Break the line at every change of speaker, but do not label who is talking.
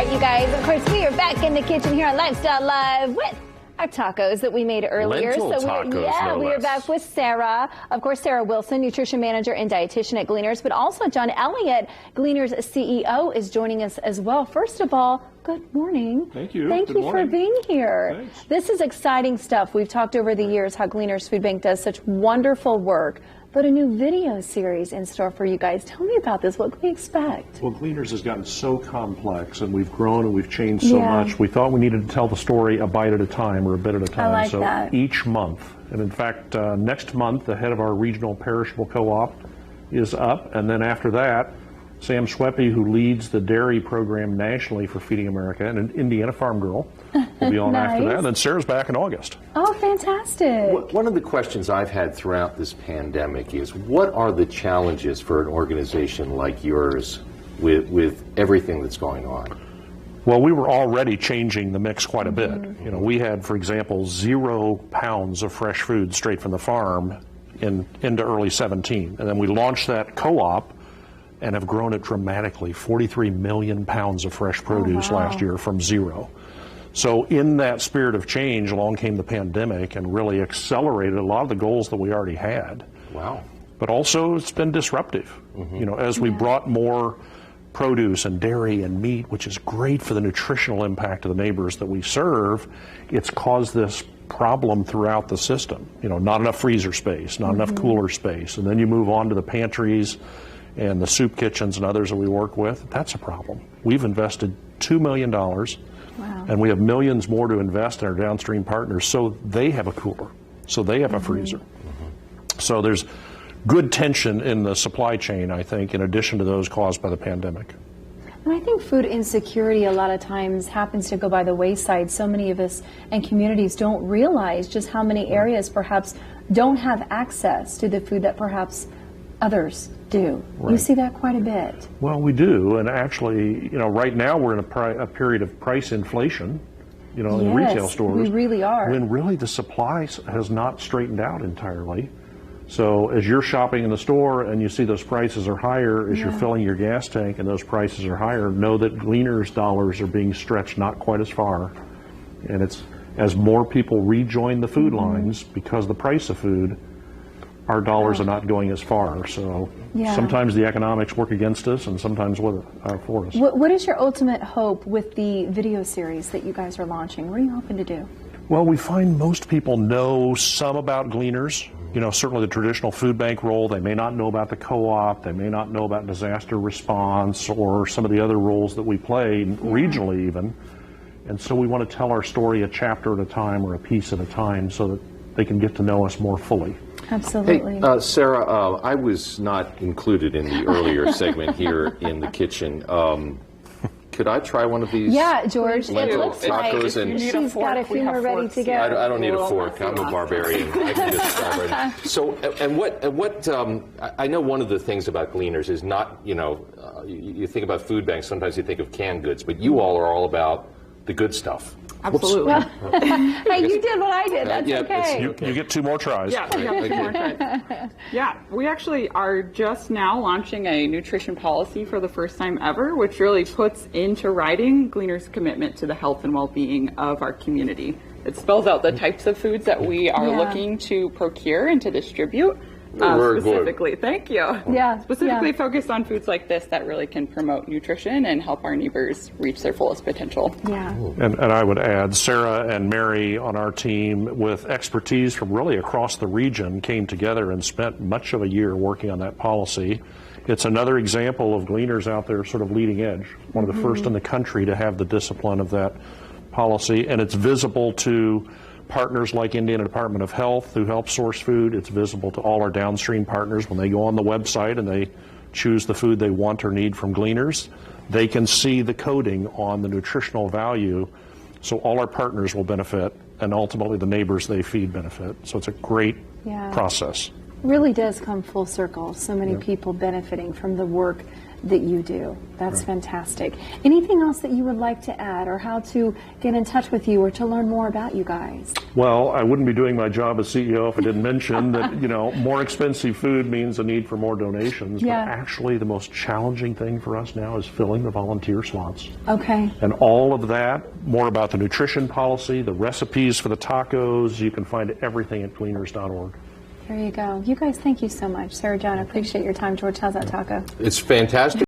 right, you guys, of course, we are back in the kitchen here on Life.Style.Live with our tacos that we made earlier.
Lentil tacos,
we are back with Sarah. Of course, Sarah Wilson, nutrition manager and dietitian at Gleaners, but also John Elliott, Gleaners CEO, is joining us as well. First of all, good morning.
Thank you.
Thank you for being here.
Thanks.
This is exciting stuff. We've talked over the years how Gleaners Food Bank does such wonderful work, but a new video series in store for you guys. Tell me about this. What can we expect?
Well, Gleaners has gotten so complex, and we've grown and we've changed so much. We thought we needed to tell the story a bite at a time or a bit at a time.
I like that.
Each month, and in fact, next month, the head of our regional perishable co-op is up, and then after that, Sam Schweppe, who leads the dairy program nationally for Feeding America, and an Indiana farm girl, will be on after that. And then Sarah's back in August.
Oh, fantastic.
One of the questions I've had throughout this pandemic is, what are the challenges for an organization like yours with everything that's going on?
Well, we were already changing the mix quite a bit. You know, we had, for example, 0 pounds of fresh food straight from the farm into early 17. And then we launched that co-op and have grown it dramatically, 43 million pounds of fresh produce last year from 0. So in that spirit of change, along came the pandemic and really accelerated a lot of the goals that we already had.
Wow.
But also it's been disruptive. You know, as we brought more produce and dairy and meat, which is great for the nutritional impact of the neighbors that we serve, it's caused this problem throughout the system. You know, not enough freezer space, not enough cooler space. And then you move on to the pantries and the soup kitchens and others that we work with. That's a problem. We've invested $2 million. And we have millions more to invest in our downstream partners, so they have a cooler, so they have a freezer. So there's good tension in the supply chain, I think, in addition to those caused by the pandemic.
And I think food insecurity a lot of times happens to go by the wayside. So many of us and communities don't realize just how many areas perhaps don't have access to the food that perhaps others do. You see that quite a bit.
Well, we do, and actually, you know, right now we're in a period of price inflation, you know, in retail stores.
We really are.
When really the supply has not straightened out entirely. So as you're shopping in the store and you see those prices are higher, as you're filling your gas tank and those prices are higher, know that Gleaners dollars are being stretched not quite as far. And it's as more people rejoin the food lines because the price of food, our dollars are not going as far. So sometimes the economics work against us and sometimes for us.
What is your ultimate hope with the video series that you guys are launching? What are you hoping to do?
Well, we find most people know some about Gleaners. You know, certainly the traditional food bank role. They may not know about the co-op. They may not know about disaster response or some of the other roles that we play regionally even. And so we want to tell our story a chapter at a time or a piece at a time so that they can get to know us more fully.
Absolutely.
Hey, Sarah, I was not included in the earlier segment here in the kitchen. Could I try one of these?
Yeah, George.
Lentil
it looks
tacos
like
and
she's got a few more ready to go.
I don't need a fork. I'm a barbarian. I can just start right. So, and what I know one of the things about Gleaners is not, you know, you think about food banks, sometimes you think of canned goods, but you all are all
Mm-hmm.
about the good stuff.
Absolutely.
Hey, you did what I did. That's okay.
You get 2 more tries.
Yeah, we have 2 more tries. Yeah, we actually are just now launching a nutrition policy for the first time ever, which really puts into writing Gleaners' commitment to the health and well-being of our community. It spells out the types of foods that we are looking to procure and to distribute. Specifically, thank you. Specifically focused on foods like this that really can promote nutrition and help our neighbors reach their fullest potential.
And I would add, Sarah and Mary on our team with expertise from really across the region came together and spent much of a year working on that policy. It's another example of Gleaners out there sort of leading edge, one of the first in the country to have the discipline of that policy, and it's visible to partners like Indiana Department of Health who help source food. It's visible to all our downstream partners when they go on the website and they choose the food they want or need from Gleaners. They can see the coding on the nutritional value, so all our partners will benefit and ultimately the neighbors they feed benefit. So it's a great process.
Really does come full circle. So many people benefiting from the work that you do. That's fantastic. Anything else that you would like to add, or how to get in touch with you or to learn more about you guys?
Well, I wouldn't be doing my job as CEO if I didn't mention that, more expensive food means a need for more donations.
Yeah.
But actually, the most challenging thing for us now is filling the volunteer slots.
Okay.
And all of that, more about the nutrition policy, the recipes for the tacos, you can find everything at Gleaners.org.
There you go. You guys, thank you so much. Sarah John, I appreciate your time. George, how's that taco?
It's fantastic.